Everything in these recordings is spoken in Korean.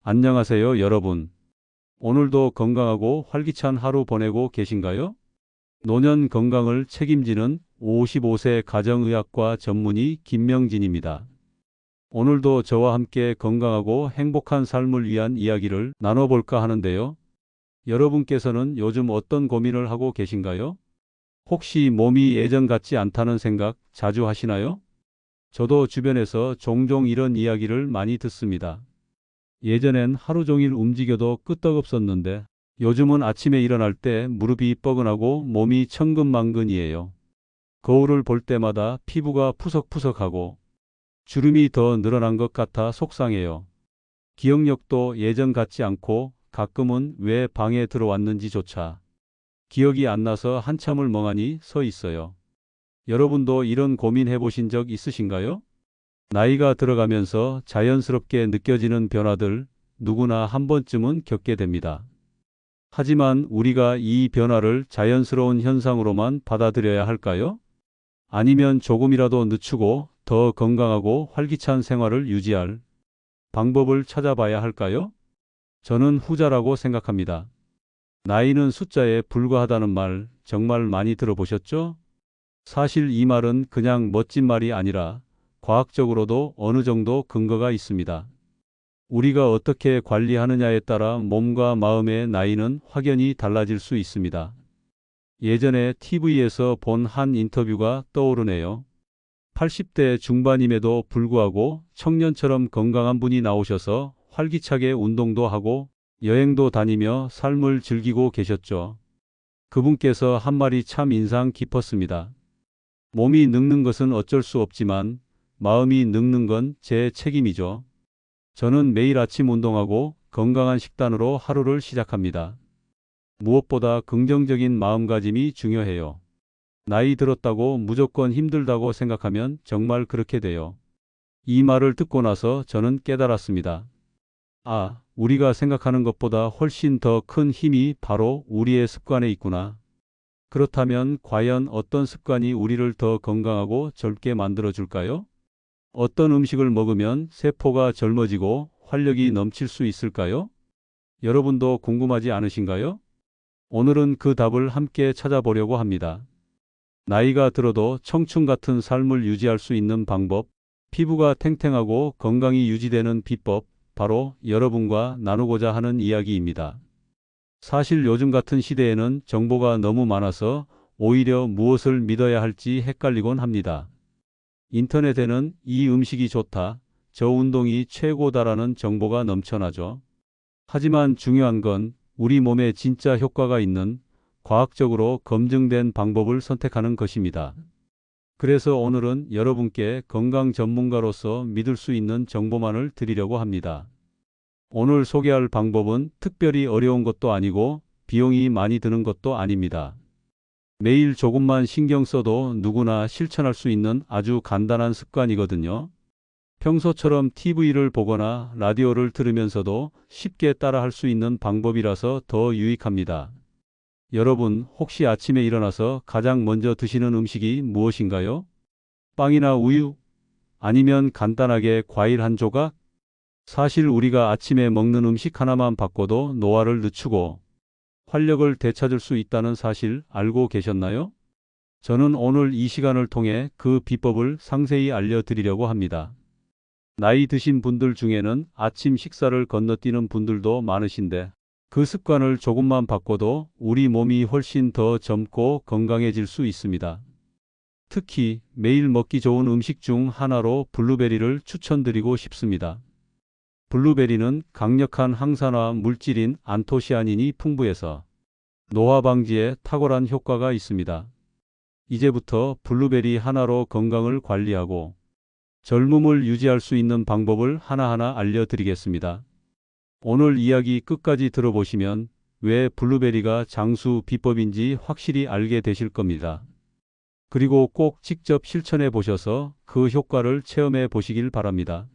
안녕하세요, 여러분. 오늘도 건강하고 활기찬 하루 보내고 계신가요? 노년 건강을 책임지는 55세 가정의학과 전문의 김명진입니다. 오늘도 저와 함께 건강하고 행복한 삶을 위한 이야기를 나눠볼까 하는데요. 여러분께서는 요즘 어떤 고민을 하고 계신가요? 혹시 몸이 예전 같지 않다는 생각 자주 하시나요? 저도 주변에서 종종 이런 이야기를 많이 듣습니다. 예전엔 하루 종일 움직여도 끄떡없었는데 요즘은 아침에 일어날 때 무릎이 뻐근하고 몸이 천근만근이에요. 거울을 볼 때마다 피부가 푸석푸석하고 주름이 더 늘어난 것 같아 속상해요. 기억력도 예전 같지 않고 가끔은 왜 방에 들어왔는지조차 기억이 안 나서 한참을 멍하니 서 있어요. 여러분도 이런 고민 해보신 적 있으신가요? 나이가 들어가면서 자연스럽게 느껴지는 변화들 누구나 한 번쯤은 겪게 됩니다. 하지만 우리가 이 변화를 자연스러운 현상으로만 받아들여야 할까요? 아니면 조금이라도 늦추고 더 건강하고 활기찬 생활을 유지할 방법을 찾아봐야 할까요? 저는 후자라고 생각합니다. 나이는 숫자에 불과하다는 말 정말 많이 들어보셨죠? 사실 이 말은 그냥 멋진 말이 아니라 과학적으로도 어느 정도 근거가 있습니다. 우리가 어떻게 관리하느냐에 따라 몸과 마음의 나이는 확연히 달라질 수 있습니다. 예전에 TV에서 본 한 인터뷰가 떠오르네요. 80대 중반임에도 불구하고 청년처럼 건강한 분이 나오셔서 활기차게 운동도 하고 여행도 다니며 삶을 즐기고 계셨죠. 그분께서 한 말이 참 인상 깊었습니다. 몸이 늙는 것은 어쩔 수 없지만 마음이 늙는 건 제 책임이죠. 저는 매일 아침 운동하고 건강한 식단으로 하루를 시작합니다. 무엇보다 긍정적인 마음가짐이 중요해요. 나이 들었다고 무조건 힘들다고 생각하면 정말 그렇게 돼요. 이 말을 듣고 나서 저는 깨달았습니다. 아, 우리가 생각하는 것보다 훨씬 더 큰 힘이 바로 우리의 습관에 있구나. 그렇다면 과연 어떤 습관이 우리를 더 건강하고 젊게 만들어줄까요? 어떤 음식을 먹으면 세포가 젊어지고 활력이 넘칠 수 있을까요? 여러분도 궁금하지 않으신가요? 오늘은 그 답을 함께 찾아보려고 합니다. 나이가 들어도 청춘 같은 삶을 유지할 수 있는 방법, 피부가 탱탱하고 건강이 유지되는 비법, 바로 여러분과 나누고자 하는 이야기입니다. 사실 요즘 같은 시대에는 정보가 너무 많아서 오히려 무엇을 믿어야 할지 헷갈리곤 합니다. 인터넷에는 이 음식이 좋다, 저 운동이 최고다라는 정보가 넘쳐나죠. 하지만 중요한 건 우리 몸에 진짜 효과가 있는 과학적으로 검증된 방법을 선택하는 것입니다. 그래서 오늘은 여러분께 건강 전문가로서 믿을 수 있는 정보만을 드리려고 합니다. 오늘 소개할 방법은 특별히 어려운 것도 아니고 비용이 많이 드는 것도 아닙니다. 매일 조금만 신경 써도 누구나 실천할 수 있는 아주 간단한 습관이거든요. 평소처럼 TV를 보거나 라디오를 들으면서도 쉽게 따라할 수 있는 방법이라서 더 유익합니다. 여러분, 혹시 아침에 일어나서 가장 먼저 드시는 음식이 무엇인가요? 빵이나 우유? 아니면 간단하게 과일 한 조각? 사실 우리가 아침에 먹는 음식 하나만 바꿔도 노화를 늦추고 활력을 되찾을 수 있다는 사실 알고 계셨나요? 저는 오늘 이 시간을 통해 그 비법을 상세히 알려드리려고 합니다. 나이 드신 분들 중에는 아침 식사를 건너뛰는 분들도 많으신데 그 습관을 조금만 바꿔도 우리 몸이 훨씬 더 젊고 건강해질 수 있습니다. 특히 매일 먹기 좋은 음식 중 하나로 블루베리를 추천드리고 싶습니다. 블루베리는 강력한 항산화 물질인 안토시아닌이 풍부해서 노화 방지에 탁월한 효과가 있습니다. 이제부터 블루베리 하나로 건강을 관리하고 젊음을 유지할 수 있는 방법을 하나하나 알려드리겠습니다. 오늘 이야기 끝까지 들어보시면 왜 블루베리가 장수 비법인지 확실히 알게 되실 겁니다. 그리고 꼭 직접 실천해 보셔서 그 효과를 체험해 보시길 바랍니다.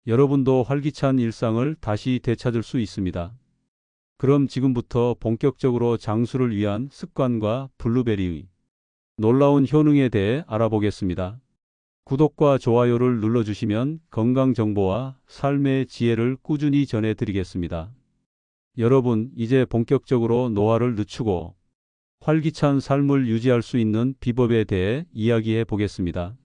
여러분도 활기찬 일상을 다시 되찾을 수 있습니다. 그럼 지금부터 본격적으로 장수를 위한 습관과 블루베리의 놀라운 효능에 대해 알아보겠습니다. 구독과 좋아요를 눌러주시면 건강 정보와 삶의 지혜를 꾸준히 전해드리겠습니다. 여러분, 이제 본격적으로 노화를 늦추고 활기찬 삶을 유지할 수 있는 비법에 대해 이야기해 보겠습니다.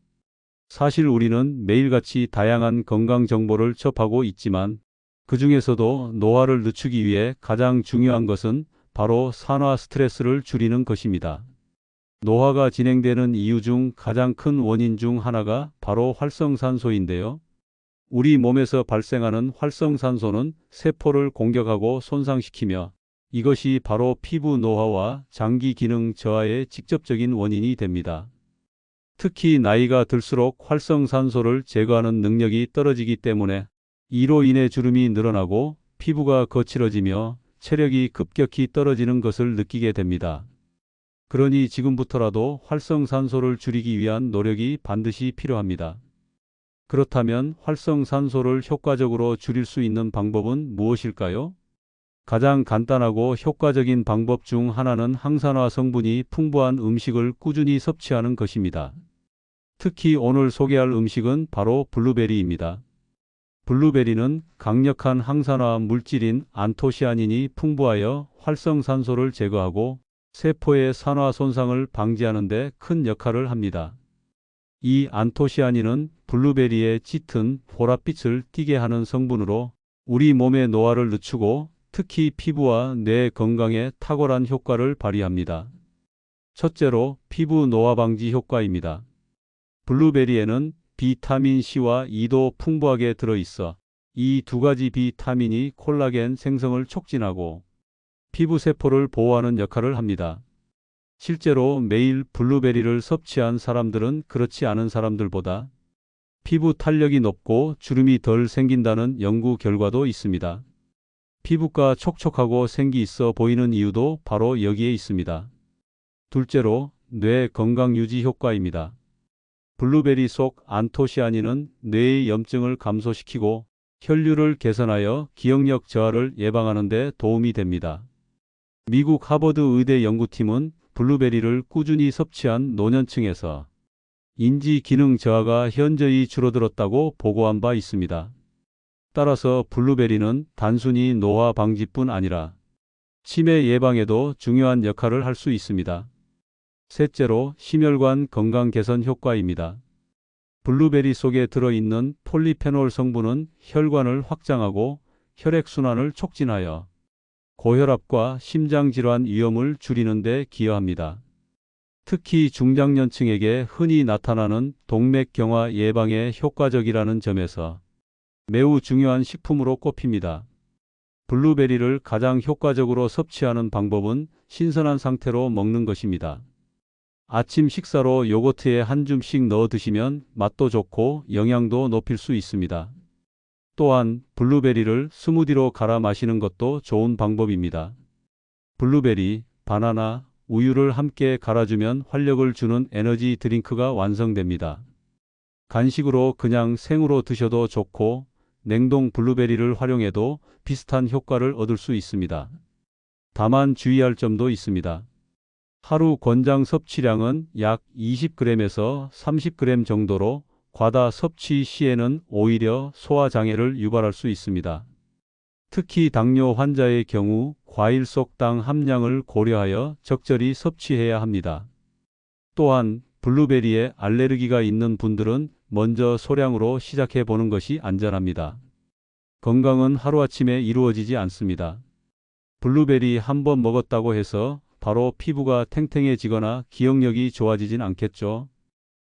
사실 우리는 매일같이 다양한 건강 정보를 접하고 있지만 그 중에서도 노화를 늦추기 위해 가장 중요한 것은 바로 산화 스트레스를 줄이는 것입니다. 노화가 진행되는 이유 중 가장 큰 원인 중 하나가 바로 활성산소인데요. 우리 몸에서 발생하는 활성산소는 세포를 공격하고 손상시키며 이것이 바로 피부 노화와 장기 기능 저하의 직접적인 원인이 됩니다. 특히 나이가 들수록 활성산소를 제거하는 능력이 떨어지기 때문에 이로 인해 주름이 늘어나고 피부가 거칠어지며 체력이 급격히 떨어지는 것을 느끼게 됩니다. 그러니 지금부터라도 활성산소를 줄이기 위한 노력이 반드시 필요합니다. 그렇다면 활성산소를 효과적으로 줄일 수 있는 방법은 무엇일까요? 가장 간단하고 효과적인 방법 중 하나는 항산화 성분이 풍부한 음식을 꾸준히 섭취하는 것입니다. 특히 오늘 소개할 음식은 바로 블루베리입니다. 블루베리는 강력한 항산화 물질인 안토시아닌이 풍부하여 활성산소를 제거하고 세포의 산화 손상을 방지하는 데 큰 역할을 합니다. 이 안토시아닌은 블루베리의 짙은 보랏빛을 띠게 하는 성분으로 우리 몸의 노화를 늦추고 특히 피부와 뇌 건강에 탁월한 효과를 발휘합니다. 첫째로 피부 노화 방지 효과입니다. 블루베리에는 비타민 C와 E도 풍부하게 들어있어 이 두 가지 비타민이 콜라겐 생성을 촉진하고 피부 세포를 보호하는 역할을 합니다. 실제로 매일 블루베리를 섭취한 사람들은 그렇지 않은 사람들보다 피부 탄력이 높고 주름이 덜 생긴다는 연구 결과도 있습니다. 피부가 촉촉하고 생기 있어 보이는 이유도 바로 여기에 있습니다. 둘째로 뇌 건강 유지 효과입니다. 블루베리 속 안토시아닌은 뇌의 염증을 감소시키고 혈류를 개선하여 기억력 저하를 예방하는 데 도움이 됩니다. 미국 하버드 의대 연구팀은 블루베리를 꾸준히 섭취한 노년층에서 인지 기능 저하가 현저히 줄어들었다고 보고한 바 있습니다. 따라서 블루베리는 단순히 노화 방지뿐 아니라 치매 예방에도 중요한 역할을 할 수 있습니다. 셋째로 심혈관 건강 개선 효과입니다. 블루베리 속에 들어있는 폴리페놀 성분은 혈관을 확장하고 혈액순환을 촉진하여 고혈압과 심장질환 위험을 줄이는 데 기여합니다. 특히 중장년층에게 흔히 나타나는 동맥경화 예방에 효과적이라는 점에서 매우 중요한 식품으로 꼽힙니다. 블루베리를 가장 효과적으로 섭취하는 방법은 신선한 상태로 먹는 것입니다. 아침 식사로 요거트에 한 줌씩 넣어 드시면 맛도 좋고 영양도 높일 수 있습니다. 또한 블루베리를 스무디로 갈아 마시는 것도 좋은 방법입니다. 블루베리, 바나나, 우유를 함께 갈아주면 활력을 주는 에너지 드링크가 완성됩니다. 간식으로 그냥 생으로 드셔도 좋고 냉동 블루베리를 활용해도 비슷한 효과를 얻을 수 있습니다. 다만 주의할 점도 있습니다. 하루 권장 섭취량은 약 20g에서 30g 정도로 과다 섭취 시에는 오히려 소화장애를 유발할 수 있습니다. 특히 당뇨 환자의 경우 과일 속 당 함량을 고려하여 적절히 섭취해야 합니다. 또한 블루베리에 알레르기가 있는 분들은 먼저 소량으로 시작해 보는 것이 안전합니다. 건강은 하루아침에 이루어지지 않습니다. 블루베리 한 번 먹었다고 해서 바로 피부가 탱탱해지거나 기억력이 좋아지진 않겠죠.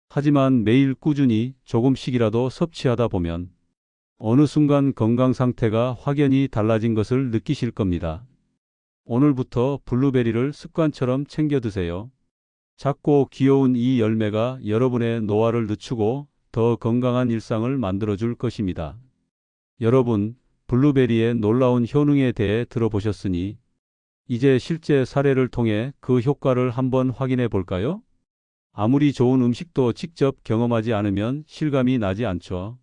하지만 매일 꾸준히 조금씩이라도 섭취하다 보면 어느 순간 건강 상태가 확연히 달라진 것을 느끼실 겁니다. 오늘부터 블루베리를 습관처럼 챙겨 드세요. 작고 귀여운 이 열매가 여러분의 노화를 늦추고 더 건강한 일상을 만들어줄 것입니다. 여러분, 블루베리의 놀라운 효능에 대해 들어보셨으니 이제 실제 사례를 통해 그 효과를 한번 확인해 볼까요? 아무리 좋은 음식도 직접 경험하지 않으면 실감이 나지 않죠.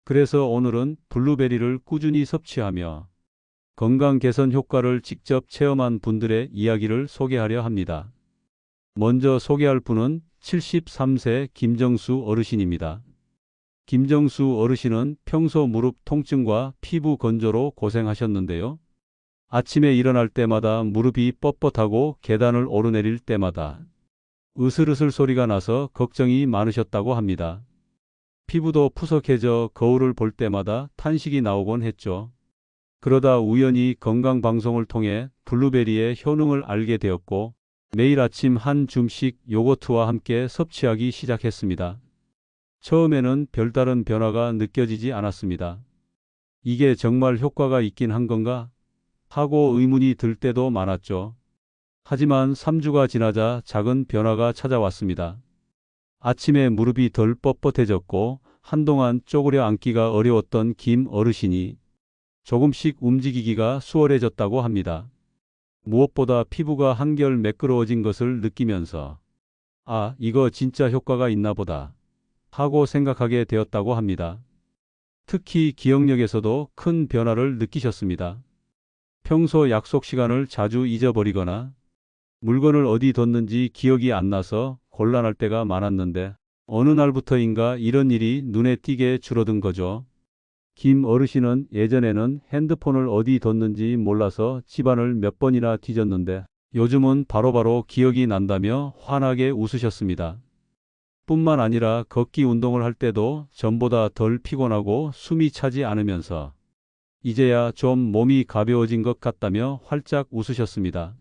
그래서 오늘은 블루베리를 꾸준히 섭취하며 건강 개선 효과를 직접 체험한 분들의 이야기를 소개하려 합니다. 먼저 소개할 분은 73세 김정수 어르신입니다. 김정수 어르신은 평소 무릎 통증과 피부 건조로 고생하셨는데요. 아침에 일어날 때마다 무릎이 뻣뻣하고 계단을 오르내릴 때마다 으슬으슬 소리가 나서 걱정이 많으셨다고 합니다. 피부도 푸석해져 거울을 볼 때마다 탄식이 나오곤 했죠. 그러다 우연히 건강방송을 통해 블루베리의 효능을 알게 되었고 매일 아침 한 줌씩 요거트와 함께 섭취하기 시작했습니다. 처음에는 별다른 변화가 느껴지지 않았습니다. 이게 정말 효과가 있긴 한 건가? 하고 의문이 들 때도 많았죠. 하지만 3주가 지나자 작은 변화가 찾아왔습니다. 아침에 무릎이 덜 뻣뻣해졌고 한동안 쪼그려 앉기가 어려웠던 김 어르신이 조금씩 움직이기가 수월해졌다고 합니다. 무엇보다 피부가 한결 매끄러워진 것을 느끼면서 아, 이거 진짜 효과가 있나 보다 하고 생각하게 되었다고 합니다. 특히 기억력에서도 큰 변화를 느끼셨습니다. 평소 약속 시간을 자주 잊어버리거나 물건을 어디 뒀는지 기억이 안 나서 곤란할 때가 많았는데 어느 날부터인가 이런 일이 눈에 띄게 줄어든 거죠. 김 어르신은 예전에는 핸드폰을 어디 뒀는지 몰라서 집안을 몇 번이나 뒤졌는데 요즘은 바로바로 기억이 난다며 환하게 웃으셨습니다. 뿐만 아니라 걷기 운동을 할 때도 전보다 덜 피곤하고 숨이 차지 않으면서 이제야 좀 몸이 가벼워진 것 같다며 활짝 웃으셨습니다.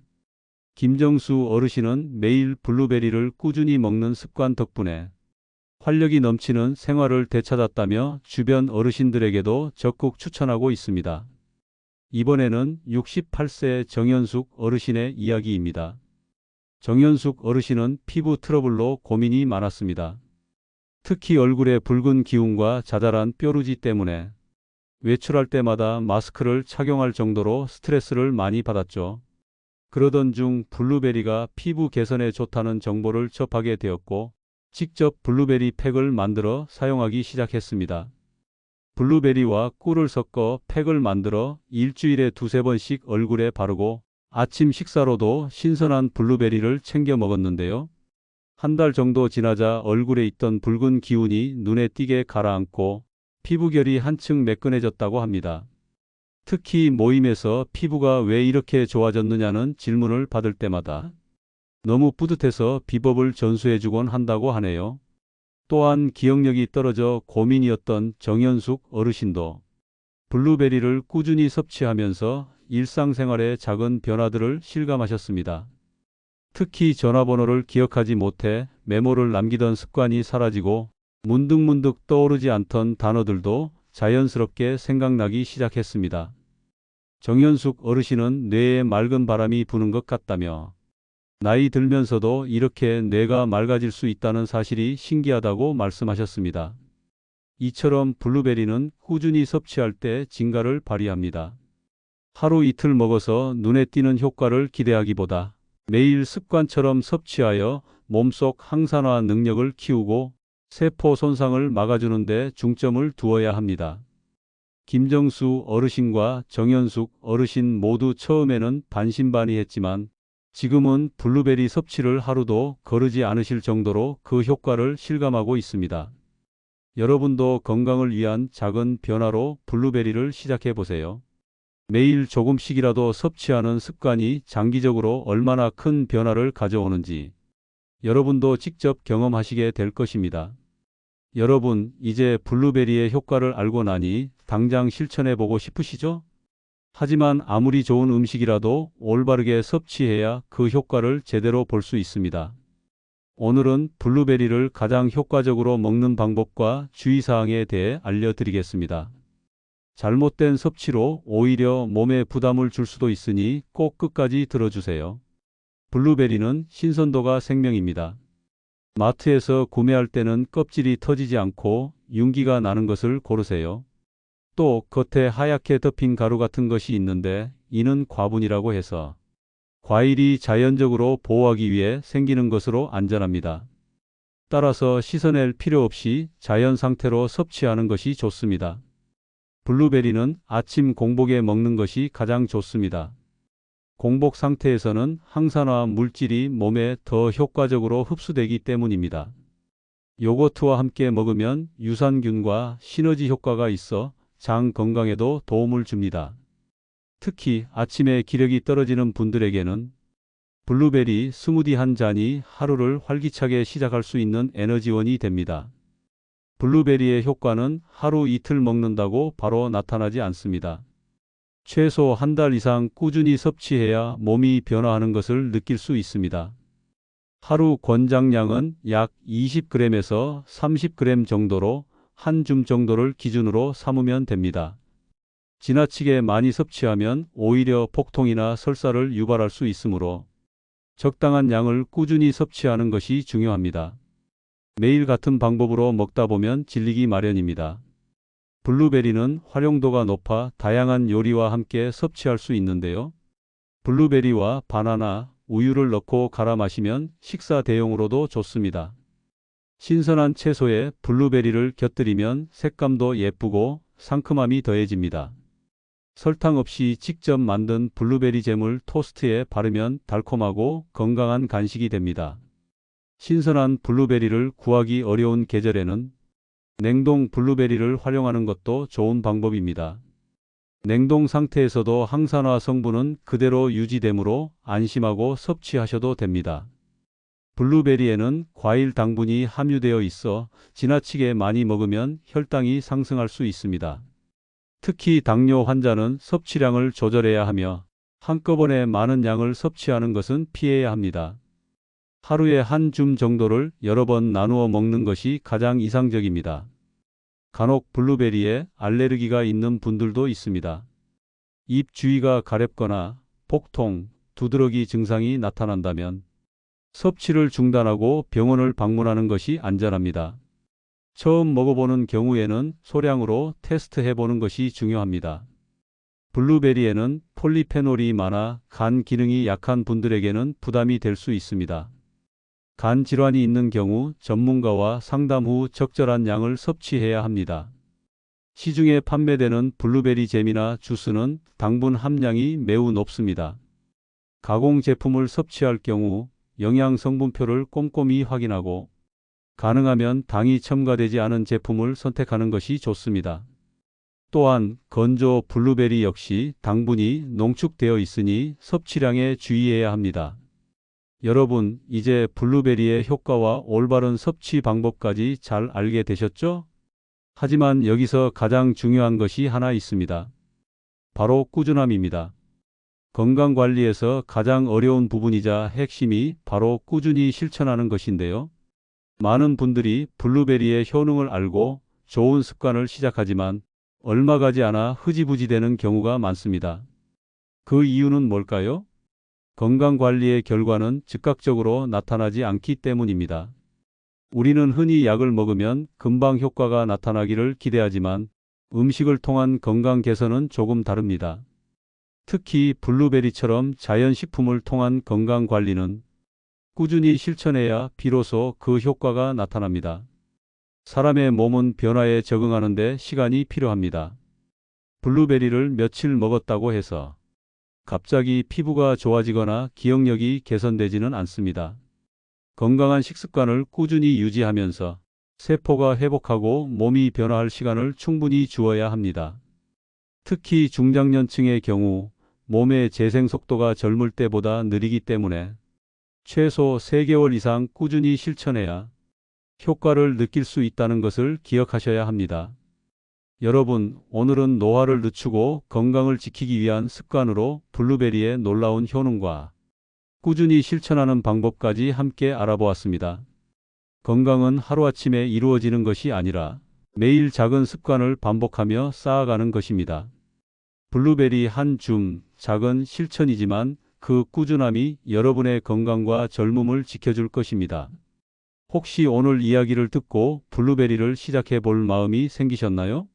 김정수 어르신은 매일 블루베리를 꾸준히 먹는 습관 덕분에 활력이 넘치는 생활을 되찾았다며 주변 어르신들에게도 적극 추천하고 있습니다. 이번에는 68세 정현숙 어르신의 이야기입니다. 정현숙 어르신은 피부 트러블로 고민이 많았습니다. 특히 얼굴의 붉은 기운과 자잘한 뾰루지 때문에 외출할 때마다 마스크를 착용할 정도로 스트레스를 많이 받았죠. 그러던 중 블루베리가 피부 개선에 좋다는 정보를 접하게 되었고 직접 블루베리 팩을 만들어 사용하기 시작했습니다. 블루베리와 꿀을 섞어 팩을 만들어 일주일에 두세 번씩 얼굴에 바르고 아침 식사로도 신선한 블루베리를 챙겨 먹었는데요. 한 달 정도 지나자 얼굴에 있던 붉은 기운이 눈에 띄게 가라앉고 피부결이 한층 매끈해졌다고 합니다. 특히 모임에서 피부가 왜 이렇게 좋아졌느냐는 질문을 받을 때마다 너무 뿌듯해서 비법을 전수해주곤 한다고 하네요. 또한 기억력이 떨어져 고민이었던 정현숙 어르신도 블루베리를 꾸준히 섭취하면서 일상생활의 작은 변화들을 실감하셨습니다. 특히 전화번호를 기억하지 못해 메모를 남기던 습관이 사라지고 문득문득 떠오르지 않던 단어들도 자연스럽게 생각나기 시작했습니다. 정현숙 어르신은 뇌에 맑은 바람이 부는 것 같다며 나이 들면서도 이렇게 뇌가 맑아질 수 있다는 사실이 신기하다고 말씀하셨습니다. 이처럼 블루베리는 꾸준히 섭취할 때 진가를 발휘합니다. 하루 이틀 먹어서 눈에 띄는 효과를 기대하기보다 매일 습관처럼 섭취하여 몸속 항산화 능력을 키우고 세포 손상을 막아주는 데 중점을 두어야 합니다. 김정수 어르신과 정현숙 어르신 모두 처음에는 반신반의했지만 지금은 블루베리 섭취를 하루도 거르지 않으실 정도로 그 효과를 실감하고 있습니다. 여러분도 건강을 위한 작은 변화로 블루베리를 시작해 보세요. 매일 조금씩이라도 섭취하는 습관이 장기적으로 얼마나 큰 변화를 가져오는지 여러분도 직접 경험하시게 될 것입니다. 여러분, 이제 블루베리의 효과를 알고 나니 당장 실천해 보고 싶으시죠? 하지만 아무리 좋은 음식이라도 올바르게 섭취해야 그 효과를 제대로 볼 수 있습니다. 오늘은 블루베리를 가장 효과적으로 먹는 방법과 주의사항에 대해 알려드리겠습니다. 잘못된 섭취로 오히려 몸에 부담을 줄 수도 있으니 꼭 끝까지 들어주세요. 블루베리는 신선도가 생명입니다. 마트에서 구매할 때는 껍질이 터지지 않고 윤기가 나는 것을 고르세요. 또 겉에 하얗게 덮인 가루 같은 것이 있는데 이는 과분이라고 해서 과일이 자연적으로 보호하기 위해 생기는 것으로 안전합니다. 따라서 씻어낼 필요 없이 자연 상태로 섭취하는 것이 좋습니다. 블루베리는 아침 공복에 먹는 것이 가장 좋습니다. 공복 상태에서는 항산화 물질이 몸에 더 효과적으로 흡수되기 때문입니다. 요거트와 함께 먹으면 유산균과 시너지 효과가 있어 장 건강에도 도움을 줍니다. 특히 아침에 기력이 떨어지는 분들에게는 블루베리 스무디 한 잔이 하루를 활기차게 시작할 수 있는 에너지원이 됩니다. 블루베리의 효과는 하루 이틀 먹는다고 바로 나타나지 않습니다. 최소 한 달 이상 꾸준히 섭취해야 몸이 변화하는 것을 느낄 수 있습니다. 하루 권장량은 약 20g에서 30g 정도로 한 줌 정도를 기준으로 삼으면 됩니다. 지나치게 많이 섭취하면 오히려 복통이나 설사를 유발할 수 있으므로 적당한 양을 꾸준히 섭취하는 것이 중요합니다. 매일 같은 방법으로 먹다 보면 질리기 마련입니다. 블루베리는 활용도가 높아 다양한 요리와 함께 섭취할 수 있는데요. 블루베리와 바나나, 우유를 넣고 갈아 마시면 식사 대용으로도 좋습니다. 신선한 채소에 블루베리를 곁들이면 색감도 예쁘고 상큼함이 더해집니다. 설탕 없이 직접 만든 블루베리 잼을 토스트에 바르면 달콤하고 건강한 간식이 됩니다. 신선한 블루베리를 구하기 어려운 계절에는 냉동 블루베리를 활용하는 것도 좋은 방법입니다. 냉동 상태에서도 항산화 성분은 그대로 유지되므로 안심하고 섭취하셔도 됩니다. 블루베리에는 과일 당분이 함유되어 있어 지나치게 많이 먹으면 혈당이 상승할 수 있습니다. 특히 당뇨 환자는 섭취량을 조절해야 하며 한꺼번에 많은 양을 섭취하는 것은 피해야 합니다. 하루에 한 줌 정도를 여러 번 나누어 먹는 것이 가장 이상적입니다. 간혹 블루베리에 알레르기가 있는 분들도 있습니다. 입 주위가 가렵거나 복통, 두드러기 증상이 나타난다면 섭취를 중단하고 병원을 방문하는 것이 안전합니다. 처음 먹어보는 경우에는 소량으로 테스트해보는 것이 중요합니다. 블루베리에는 폴리페놀이 많아 간 기능이 약한 분들에게는 부담이 될 수 있습니다. 간 질환이 있는 경우 전문가와 상담 후 적절한 양을 섭취해야 합니다. 시중에 판매되는 블루베리 잼이나 주스는 당분 함량이 매우 높습니다. 가공 제품을 섭취할 경우 영양 성분표를 꼼꼼히 확인하고 가능하면 당이 첨가되지 않은 제품을 선택하는 것이 좋습니다. 또한 건조 블루베리 역시 당분이 농축되어 있으니 섭취량에 주의해야 합니다. 여러분, 이제 블루베리의 효과와 올바른 섭취 방법까지 잘 알게 되셨죠? 하지만 여기서 가장 중요한 것이 하나 있습니다. 바로 꾸준함입니다. 건강관리에서 가장 어려운 부분이자 핵심이 바로 꾸준히 실천하는 것인데요. 많은 분들이 블루베리의 효능을 알고 좋은 습관을 시작하지만 얼마 가지 않아 흐지부지 되는 경우가 많습니다. 그 이유는 뭘까요? 건강관리의 결과는 즉각적으로 나타나지 않기 때문입니다. 우리는 흔히 약을 먹으면 금방 효과가 나타나기를 기대하지만 음식을 통한 건강 개선은 조금 다릅니다. 특히 블루베리처럼 자연식품을 통한 건강관리는 꾸준히 실천해야 비로소 그 효과가 나타납니다. 사람의 몸은 변화에 적응하는 데 시간이 필요합니다. 블루베리를 며칠 먹었다고 해서 갑자기 피부가 좋아지거나 기억력이 개선되지는 않습니다. 건강한 식습관을 꾸준히 유지하면서 세포가 회복하고 몸이 변화할 시간을 충분히 주어야 합니다. 특히 중장년층의 경우 몸의 재생 속도가 젊을 때보다 느리기 때문에 최소 3개월 이상 꾸준히 실천해야 효과를 느낄 수 있다는 것을 기억하셔야 합니다. 여러분, 오늘은 노화를 늦추고 건강을 지키기 위한 습관으로 블루베리의 놀라운 효능과 꾸준히 실천하는 방법까지 함께 알아보았습니다. 건강은 하루아침에 이루어지는 것이 아니라 매일 작은 습관을 반복하며 쌓아가는 것입니다. 블루베리 한 줌, 작은 실천이지만 그 꾸준함이 여러분의 건강과 젊음을 지켜줄 것입니다. 혹시 오늘 이야기를 듣고 블루베리를 시작해 볼 마음이 생기셨나요?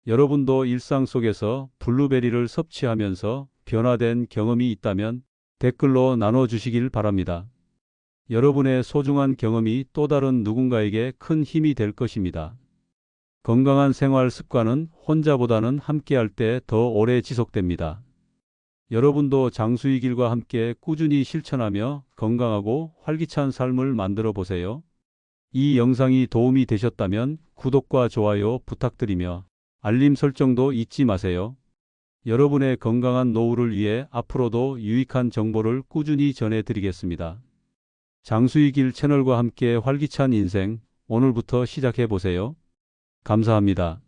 여러분도 일상 속에서 블루베리를 섭취하면서 변화된 경험이 있다면 댓글로 나눠주시길 바랍니다. 여러분의 소중한 경험이 또 다른 누군가에게 큰 힘이 될 것입니다. 건강한 생활 습관은 혼자보다는 함께할 때 더 오래 지속됩니다. 여러분도 장수의 길과 함께 꾸준히 실천하며 건강하고 활기찬 삶을 만들어 보세요. 이 영상이 도움이 되셨다면 구독과 좋아요 부탁드리며 알림 설정도 잊지 마세요. 여러분의 건강한 노후를 위해 앞으로도 유익한 정보를 꾸준히 전해드리겠습니다. 장수익일 채널과 함께 활기찬 인생, 오늘부터 시작해 보세요. 감사합니다.